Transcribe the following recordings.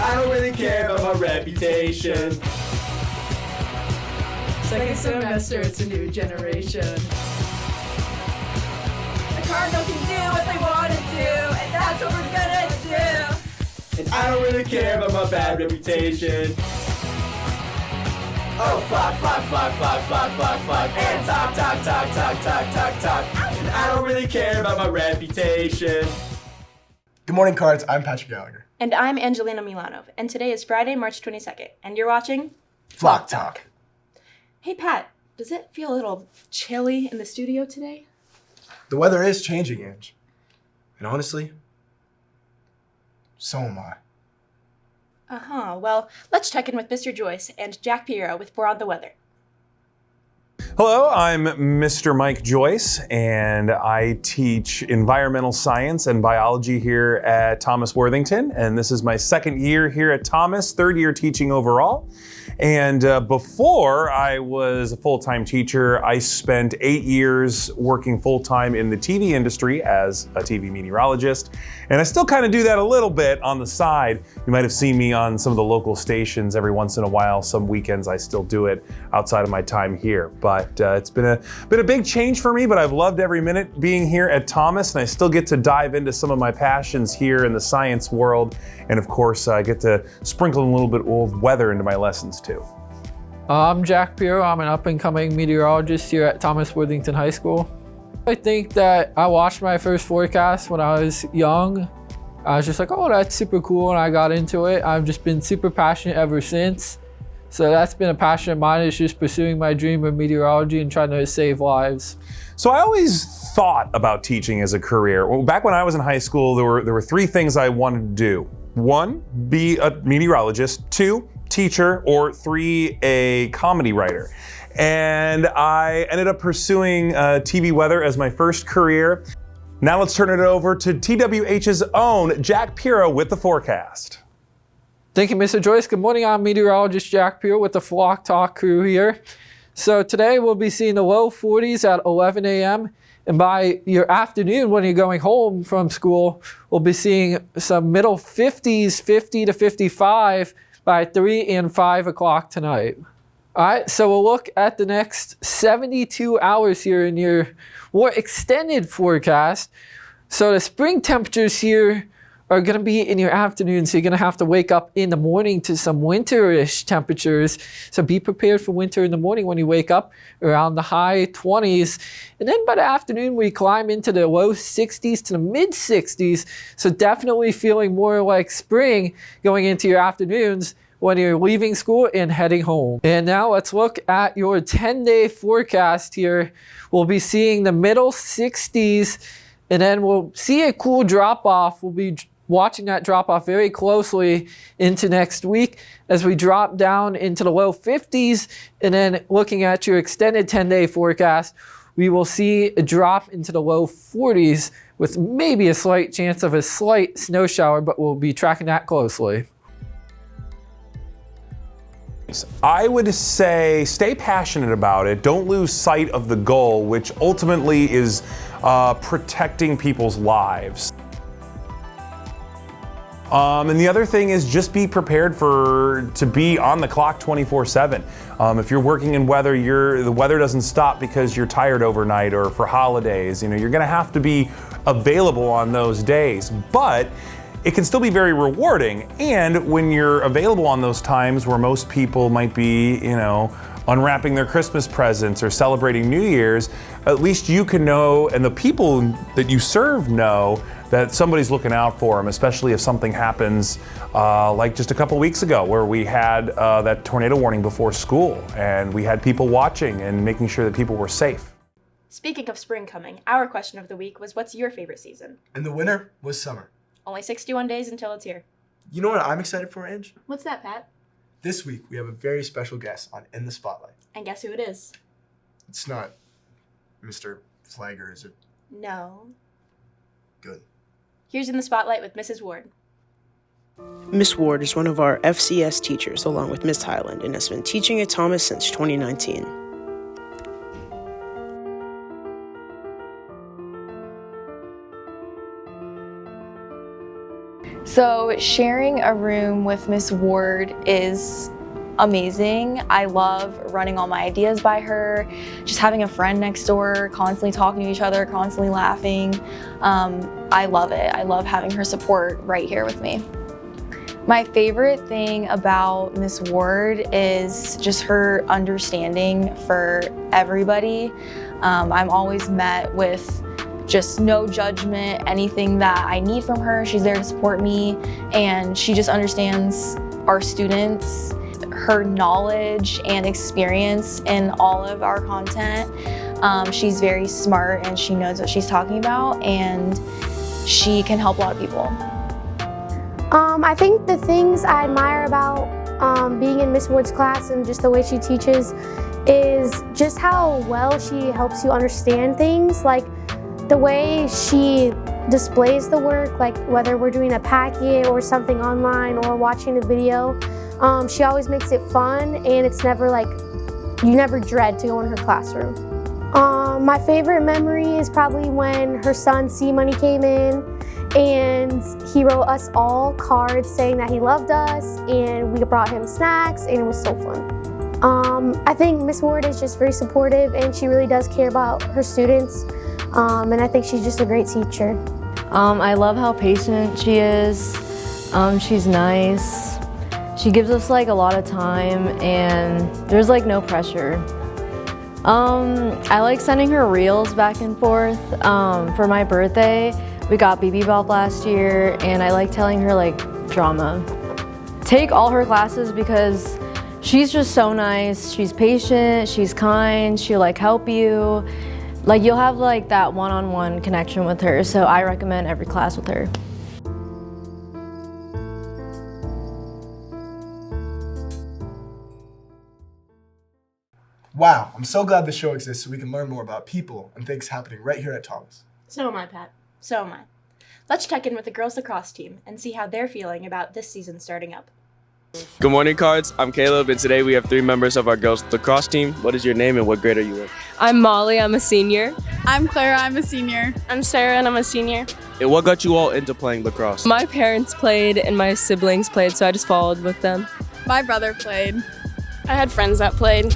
I don't really care about my reputation. Second semester, it's a new generation. The Cardinal can do what they want to do, and that's what we're gonna do. And I don't really care about my bad reputation. Oh, fuck, and talk. And I don't really care about my reputation. Good morning, Cards. I'm Patrick Gallagher. And I'm Angelina Milanov, and today is Friday, March 22nd, and you're watching Flock Talk. Hey, Pat, does it feel a little chilly in the studio today? The weather is changing, Ange. And honestly, so am I. Well, let's check in with Mr. Joyce and Jack Piero with more on the weather. Hello, I'm Mr. Mike Joyce, and I teach environmental science and biology here at Thomas Worthington. And this is my second year here at Thomas, third year teaching overall. And before I was a full-time teacher, I spent 8 years working full-time in the TV industry as a TV meteorologist. And I still kind of do that a little bit on the side. You might have seen me on some of the local stations every once in a while. Some weekends I still do it outside of my time here. But it's been a big change for me, but I've loved every minute being here at Thomas, and I still get to dive into some of my passions here in the science world. And of course, I get to sprinkle a little bit of weather into my lessons too. I'm Jack Piero. I'm an up-and-coming meteorologist here at Thomas Worthington High School. I think that I watched my first forecast when I was young. I was just like, oh, that's super cool, and I got into it. I've just been super passionate ever since. So that's been a passion of mine, is just pursuing my dream of meteorology and trying to save lives. So I always thought about teaching as a career. Well, back when I was in high school, there were three things I wanted to do. 1, be a meteorologist. 2, teacher. Or 3, a comedy writer. And I ended up pursuing TV weather as my first career. Now let's turn it over to TWH's own Jack Piero with the forecast. Thank you, Mr. Joyce. Good morning. I'm meteorologist Jack Piero with the Flock Talk crew here. So today we'll be seeing the low 40s at 11 a.m. And by your afternoon, when you're going home from school, we'll be seeing some middle 50s, 50 to 55 by 3 and 5 o'clock tonight. All right, so we'll look at the next 72 hours here in your more extended forecast. So the spring temperatures here are going to be in your afternoon, so you're going to have to wake up in the morning to some winterish temperatures. So be prepared for winter in the morning when you wake up, around the high 20s. And then by the afternoon, we climb into the low 60s to the mid 60s. So definitely feeling more like spring going into your afternoons when you're leaving school and heading home. And now let's look at your 10-day forecast here. We'll be seeing the middle 60s, and then we'll see a cool drop-off. We'll be watching that drop-off very closely into next week as we drop down into the low 50s, and then looking at your extended 10-day forecast, we will see a drop into the low 40s with maybe a slight chance of a slight snow shower, but we'll be tracking that closely. I would say stay passionate about it. Don't lose sight of the goal, which ultimately is protecting people's lives. And the other thing is just be prepared to be on the clock 24/7. If you're working in weather, the weather doesn't stop because you're tired overnight or for holidays. You know, you're going to have to be available on those days, but it can still be very rewarding. And when you're available on those times where most people might be, unwrapping their Christmas presents or celebrating New Year's, at least you can know, and the people that you serve know, that somebody's looking out for them, especially if something happens like just a couple weeks ago where we had that tornado warning before school, and we had people watching and making sure that people were safe. Speaking of spring coming, our question of the week was, what's your favorite season? And the winner was summer. Only 61 days until it's here. You know what I'm excited for, Ange? What's that, Pat? This week, we have a very special guest on In the Spotlight. And guess who it is? It's not Mr. Flagger, is it? No. Good. Here's In the Spotlight with Mrs. Ward. Miss Ward is one of our FCS teachers along with Miss Highland and has been teaching at Thomas since 2019. So sharing a room with Miss Ward is amazing. I love running all my ideas by her, just having a friend next door, constantly talking to each other, constantly laughing. I love it. I love having her support right here with me. My favorite thing about Miss Ward is just her understanding for everybody. I'm always met with just no judgment, anything that I need from her, she's there to support me, and she just understands our students, her knowledge and experience in all of our content. She's very smart and she knows what she's talking about, and she can help a lot of people. I think the things I admire about being in Miss Ward's class and just the way she teaches is just how well she helps you understand things, like the way she displays the work, like whether we're doing a packet or something online or watching a video. She always makes it fun, and it's never like, you never dread to go in her classroom. My favorite memory is probably when her son C-Money came in and he wrote us all cards saying that he loved us, and we brought him snacks, and it was so fun. I think Miss Ward is just very supportive, and she really does care about her students, and I think she's just a great teacher. I love how patient she is. She's nice. She gives us like a lot of time, and there's like no pressure. I like sending her reels back and forth. For my birthday, we got BB Bop last year, and I like telling her like drama. Take all her classes because she's just so nice. She's patient, she's kind, she'll like help you. Like you'll have like that one-on-one connection with her, so I recommend every class with her. Wow, I'm so glad this show exists so we can learn more about people and things happening right here at Thomas. So am I, Pat. So am I. Let's check in with the girls lacrosse team and see how they're feeling about this season starting up. Good morning, Cards. I'm Caleb, and today we have 3 members of our girls lacrosse team. What is your name and what grade are you in? I'm Molly, I'm a senior. I'm Clara, I'm a senior. I'm Sarah, and I'm a senior. And what got you all into playing lacrosse? My parents played and my siblings played, so I just followed with them. My brother played. I had friends that played.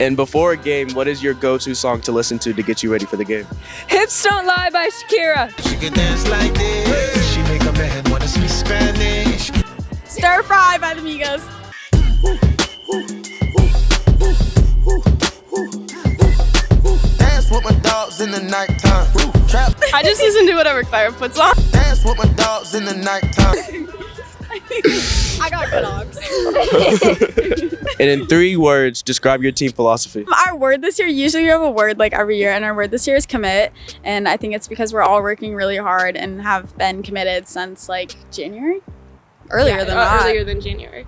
And before a game, what is your go-to song to listen to get you ready for the game? Hips Don't Lie by Shakira. She can dance like this. She make a man wanna speak Spanish. Stir Fry by the Migos. Dance with my dogs in the nighttime. I just listen to whatever Clara puts on. Dance with my dogs in the nighttime. I got good dogs. And in 3 words, describe your team philosophy. Our word this year, usually we have a word like every year, and our word this year is commit. And I think it's because we're all working really hard and have been committed since like January? Earlier than January.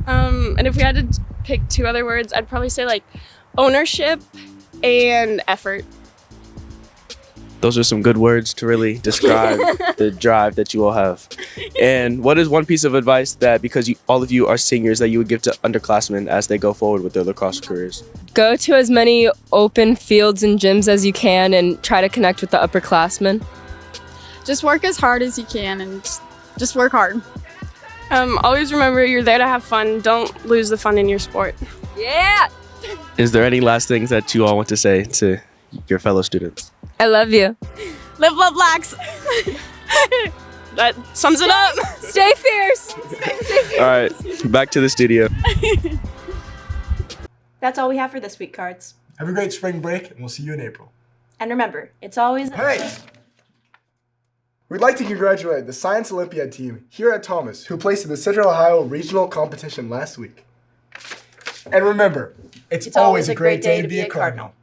And if we had to pick 2 other words, I'd probably say like ownership and effort. Those are some good words to really describe the drive that you all have. And what is one piece of advice that, because all of you are seniors, that you would give to underclassmen as they go forward with their lacrosse careers? Go to as many open fields and gyms as you can and try to connect with the upperclassmen. Just work as hard as you can and just work hard. Always remember you're there to have fun. Don't lose the fun in your sport. Yeah! Is there any last things that you all want to say to your fellow students? I love you. Live, love, blacks. That sums it up. Stay fierce. Stay fierce. All right, back to the studio. That's all we have for this week, Cards. Have a great spring break, and we'll see you in April. And remember, it's always... Hey! We'd like to congratulate the Science Olympiad team here at Thomas, who placed in the Central Ohio Regional Competition last week. And remember, it's always a great day to be a Cardinal.